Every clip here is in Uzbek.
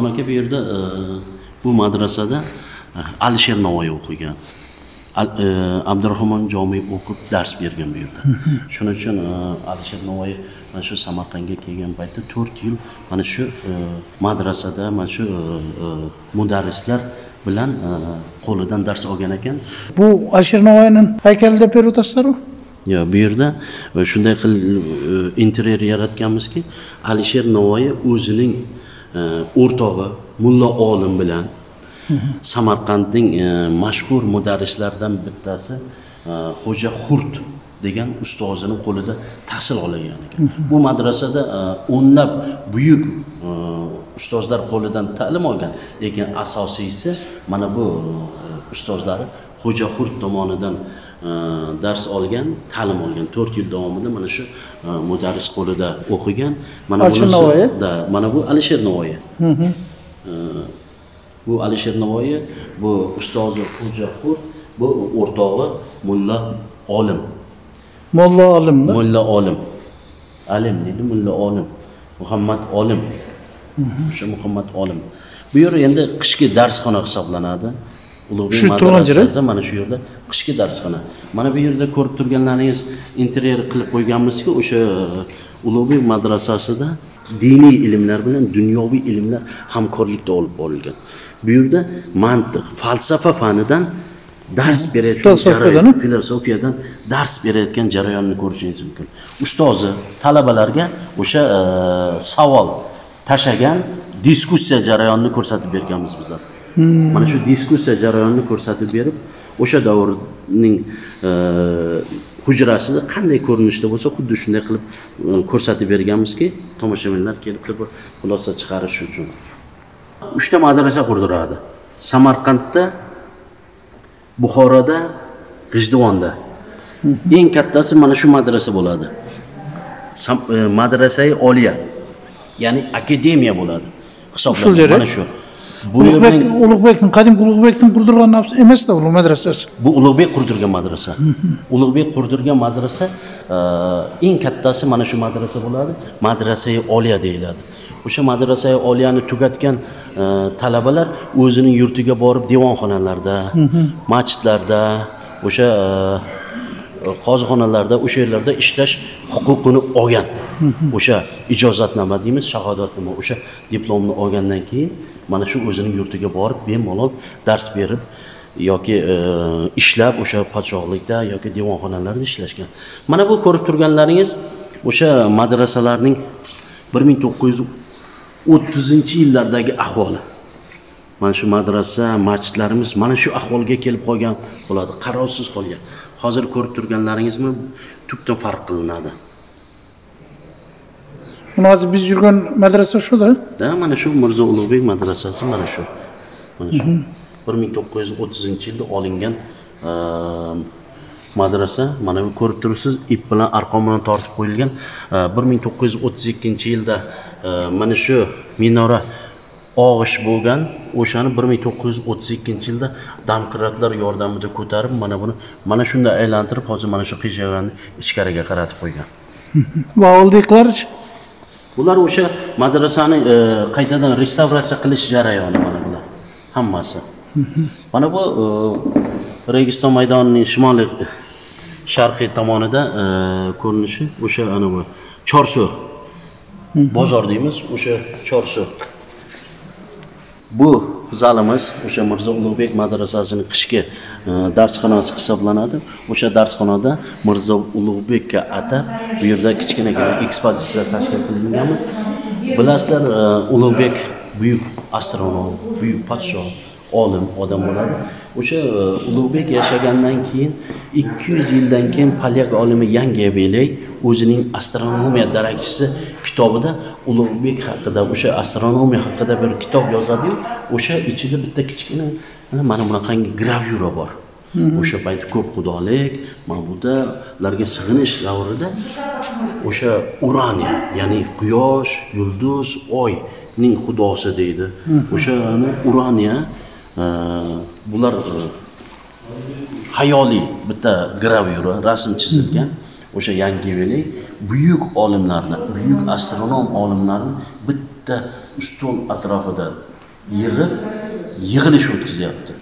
Sulton aka bu yerda bu madrasada Alisher Navoiy o'qigan. Abdurahmon Jomiy o'qib dars bergan bu yerda. Shuning uchun Alisher Navoiy mana shu Samarqandga kelgan paytda 4 yil mana shu madrasada mana shu mudarrislar bilan qo'lidan dars olgan ekan. Bu Alisher Navoiyning haykali deb berib o'tasizlar-ku? Yo, bu yerda shunday interyer yaratganmizki, Alisher Navoiy o'zining o'rtog'i Mulla Olim bilan Samarqandning mashhur mudarrislardan bittasi Xo'ja Xurt degan ustozining qo'lida tahsil olgan ekan. Bu madrasada o'nlab buyuk ustozlar qo'lidan ta'lim olgan, lekin asosiysi mana bu ustozlari Xo'ja Xurt tomonidan dars olgan, ta'lim olgan. 4 yil davomida mana shu mudarris qo'lida o'qigan. Mana mana bu Alisher Navoiy. Bu Alisher Navoiy, bu ustozi Xo'ja Xurt, bu o'rtog'i Mulla Olim. Mulla Olimmi? Mulla Olim. Alim deydi, Mulla Olim. Muhammad Olim. O'sha Muhammad Olim. Bu yer endi qishki darsxona hisoblanadi. Ulug'bek madrasasida mana shu yerda qishki darsxona. Mana bu yerda ko'rib turganlaringiz interyer qilib qo'yganmizki, o'sha Ulug'bek madrasasida diniy ilmlar bilan dunyoviy ilmlar hamkorlikda olib borilgan. Bu yerda mantiq, falsafa fanidan dars berayotgan jarayon, filosofiyadan dars berayotgan jarayonni ko'rishingiz mumkin. Ustozi talabalarga o'sha savol tashagan diskussiya jarayonini ko'rsatib berganmiz bizlar. Mana shu diskussiya jarayonini ko'rsatib berib, o'sha davrning hujrasida qanday ko'rinishda bo'lsa, xuddi shunday qilib ko'rsatib berganmizki, tomoshabinlar kelib bir xulosa chiqarish uchun. 3 ta madrasa qurdiradi. Samarqandda, Buxoroda, G'ijduvonda. Eng kattasi mana shu madrasa bo'ladi. Madrasai oliya, ya'ni akademiya bo'ladi. Hisoblanadi mana shu. Ulug'bekning qadimgi Ulug'bekning qurdirgan emas-da bu madrasasi. Bu Ulug'bek qurdirgan madrasa. Ulug'bek qurdirgan madrasa eng kattasi mana shu madrasa bo'ladi. Madrasai oliya deyiladi. O'sha madrasai oliyani tugatgan talabalar o'zining yurtiga borib devonxonalarda, masjidlarda, o'sha qozixonalarda, o'sha yerlarda ishlash huquqini olgan. O'sha ijozatnoma deymiz, shahodatnoma, o'sha diplomni olgandan keyin mana shu o'zining yurtiga borib bemalol dars berib yoki ishlab o'sha podshohlikda yoki devonxonalarda ishlashgan. Mana bu ko'rib turganlaringiz o'sha madrasalarning 1930-yillardagi ahvoli. Mana shu madrasa, masjidlarimiz mana shu ahvolga kelib qolgan bo'ladi, qarovsiz qolgan. Hozir ko'rib turganlaringizmi tubdan farq qilinadi. Hozir biz yurgan madrasa shu-da? Da, mana shu Mirzo Ulug'bek madrasasi mana shu. Mana shu 1930-yilda olingan madrasa. Mana bu ko'rib turibsiz, ip bilan, arqon bilan tortib qo'yilgan. 1932-yilda mana shu minora og'ish bo'lgan. O'shani 1932-yilda domkratlar yordamida ko'tarib, mana shunda aylantirib, hozir mana shu qiyshaganni ichkariga qaratib qo'ygan. Va oldiklarchi? Bular o'sha madrasani qaytadan restavratsiya qilish jarayoni mana bular. Hammasi. Mana bu Registon maydonining shimoliy sharqiy tomonida ko'rinishi o'sha ana bu Chorsu. Bozor deymiz, o'sha Chorsu. Bu zalimiz o'sha Mirzo Ulug'bek madrasasining qishki darsxonasi hisoblanadi. O'sha darsxonada Mirzo Ulug'bekka atab bu yerda kichkinagina ekspozitsiya tashkil qilinganmiz. Bilasizlar, Ulug'bek buyuk astronom, buyuk podshoh, olim odam bo'ladi. O'sha Ulug'bek yashagandan keyin 200 yildan keyin polyak olimi Yangiabeley o'zining astronomiya darakchisi kitobida Ulug'bek haqida, o'sha astronomiya haqida bir kitob yozadi-yu, o'sha ichida bitta kichkina mana bunaqangi gravyura bor. O'sha payt ko'p xudolik, ma'budalarga sig'inish davrida o'sha Uraniya, ya'ni quyosh, yulduz, oyning xudosi deydi. O'shani Uraniya bular hayoliy bitta gravyura, rasm chizilgan. O'sha Yangiabeley buyuk olimlarni, buyuk astronom olimlarni bitta ustol atrofida yig'ilish o'tkazyapti.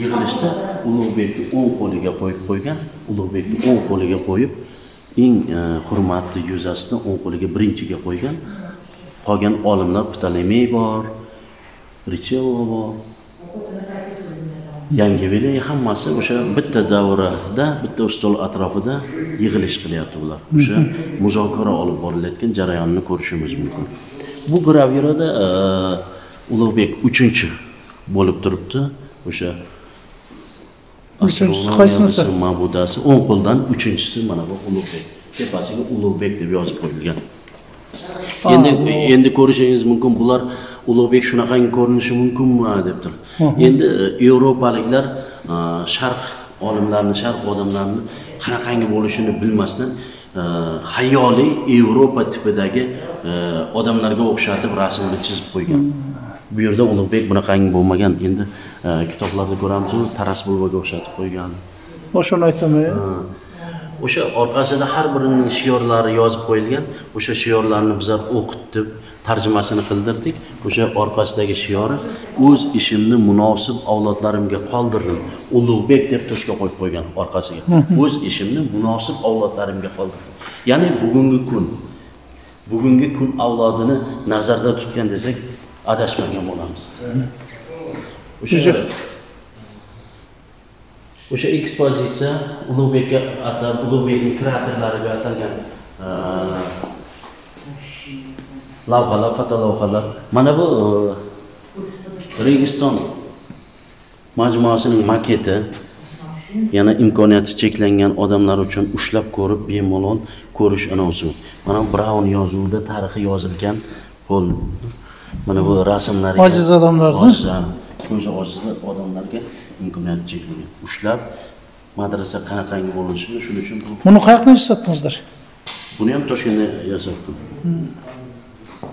Yig'ilishda Ulug'bekni o'ng qo'liga qo'ygan, Ulug'bekni o'ng qo'liga qo'yib, eng hurmatli yuzasini o'ng qo'liga birinchiga qo'ygan. Qolgan olimlar Ptolemey bor, Richevo bor, Yangiveley hammasi o'sha bitta davrada, bitta ustol atrofida yig'ilish qilyapti ular. O'sha muzokara olib borilayotgan jarayonni ko'rishimiz mumkin. Bu gravyurada Ulug'bek 3-chi bo'lib turibdi. O'sha uchinchisi qaysinisi? Ma'budasi o'ng qo'ldan 3-chisi mana bu Ulug'bek. Tepasiga Ulug'bek deb yozib qo'yilgan. Endi ko'rishingiz mumkin bular Ulug'bek shunaqangi ko'rinishi mumkinmi debdir. Endi Yevropaliklar sharq olimlarini, sharq odamlarini qanaqangi bo'lishini bilmasdan xayoliy Yevropa tipidagi odamlarga o'xshatib rasmni chizib qo'ygan. Bu yerda Ulug'bek bunaqangi bo'lmagan. Endi kitoblarda ko'ramiz, Taras bulvaga o'xshatib qo'ygan. O'shani aytaman. O'sha orqasida har birining shiorlari yozib qo'yilgan. O'sha shiorlarni bizlar o'qitib, tarjimasini qildirdik. O'sha orqasidagi shiori o'z ishimni munosib avlodlarimga qoldirdim. Ulug'bek deb toshga qo'yib qo'ygan orqasiga. O'z ishimni munosib avlodlarimga qoldirdim. Ya'ni bugungi kun avlodini nazarda tutgan desak, adashmagan bo'lamiz. O'sha ekspozitsiya Ulug'bekka atab, Ulug'bekning kraterlariga atalgan lavhalar, fotolavhalar. Mana bu Registon majmuasining maketi. Yana imkoniyati cheklangan odamlar uchun ushlab ko'rib, bemalol ko'rish anonsi. Mana Brown yozuvida tarixi yozilgan qo'l. Mana bu rasmlarga Ojiz odamlarni, ko'zi ojiz odamlarga imkoniyat cheklangan. Ushlab madrasa qanaqangi bo'lishini shuning uchun buni qayoqdan yasatdingizlar? Buni ham Toshkentda yasadim.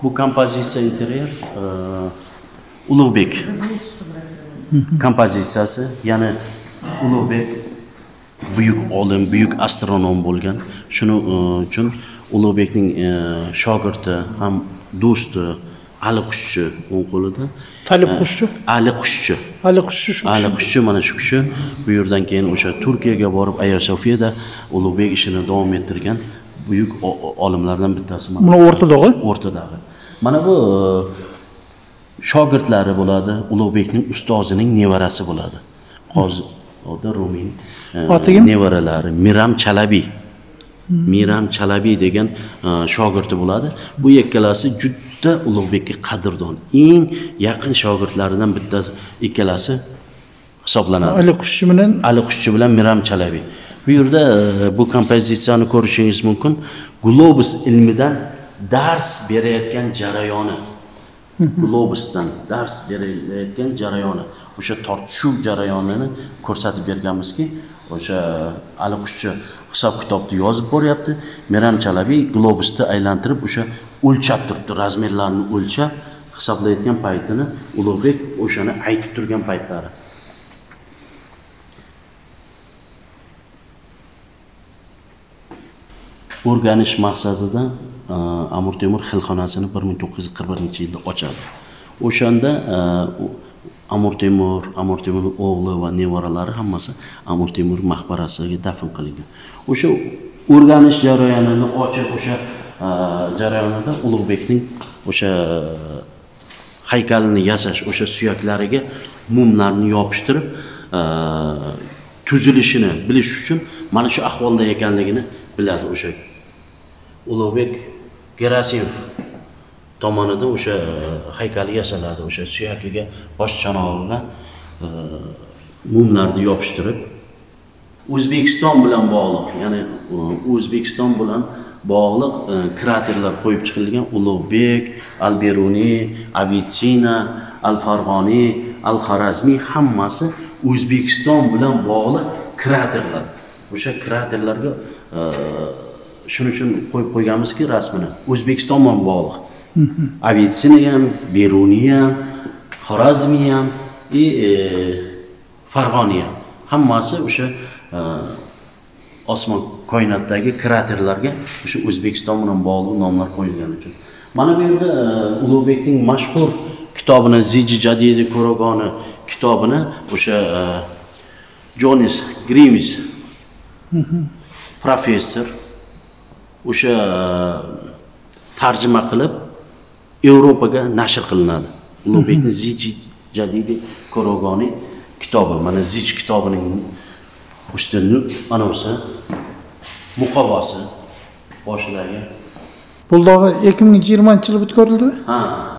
Bu kompozitsiya interyer Ulug'bek kompozitsiyasi, ya'ni Ulug'bek buyuk olim, buyuk astronom bo'lgan. Shuning uchun Ulug'bekning shogirdi ham do'sti Ali Qushchi o'ng qo'lida. Talib Qushchi? Ali Qushchi. Ali Qushchi shu. Ali Qushchi mana shu kishi bu yerdan keyin o'sha Turkiyaga borib Aya Sofiyada Ulug'bek ishini davom ettirgan buyuk olimlardan bittasi. Buni o'rtadagi? O'rtadagi. Mana bu shogirdlari bo'ladi, Ulug'bekning ustozining nevarasi bo'ladi. Qozi Rumin nevaralari Miram Chalabi. Miram Chalabi degan shogirdi bo'ladi. Bu ikkalasi juda Ulug'bekka qadrdon, eng yaqin shogirdlaridan bittasi ikkalasi hisoblanadi. Ali Qushchi bilan Miram Chalabi. Bu yerda bu kompozitsiyani ko'rishingiz mumkin. Globus ilmidan dars berayotgan jarayoni. Globusdan dars berayotgan jarayoni. O'sha tortishuv jarayonini ko'rsatib berganmizki, o'sha Ali Qushchi hisob kitobni yozib boryapti. Miram Chalabi globusni aylantirib o'sha o'lchab turibdi, razmerlarni o'lchab hisoblayotgan paytini Ulug'bek o'shani aytib turgan paytlari. O'rganish maqsadida Amir Temur xilxonasini 1941-yilda ochadi. O'shanda Amir Temur o'g'li va nevaralari hammasi Amir Temur maqbarasiga dafn qilingan. O'sha o'rganish jarayonini ochib, o'sha jarayonida Ulug'bekning o'sha haykalini yasash, o'sha suyaklariga mumlarni yopishtirib, tuzilishini bilish uchun mana shu ahvolda ekanligini biladi. O'sha Ulug'bek Gerasimov tomonidan o'sha haykali yasaladi. O'sha suyakiga, bosh chanog'iga mumlarni yopishtirib, O'zbekiston bilan bog'liq, ya'ni O'zbekiston bilan bog'liq kraterlar qo'yib chiqilgan. Ulug'bek, Al-Beruniy, Avitsina, Al-Farg'oniy, Al-Xorazmiy hammasi O'zbekiston bilan bog'liq kraterlar. O'sha kraterlarga shuning uchun qo'yib qo'yganmizki rasmini. O'zbekiston bilan bog'liq. Avitsina ham, Beruniy ham, Xorazmiy ham, Farg'oniy ham hammasi o'sha osmon koinotdagi kraterlarga o'sha O'zbekiston bilan bog'liq nomlar qo'yilgani uchun. Mana bu yerda Ulug'bekning mashhur kitobini Ziji Jadidi Kurogoni kitobini o'sha Jonas Grims professor o'sha tarjima qilib Yevropaga nashr qilinadi. Ulug'bekning Ziji Jadidi Kurogoni kitobi. Mana Zij kitobining ustuni anavsi muqovasi boshidagi. Bu da 2020 yılı bitib ko'rildi. Ha.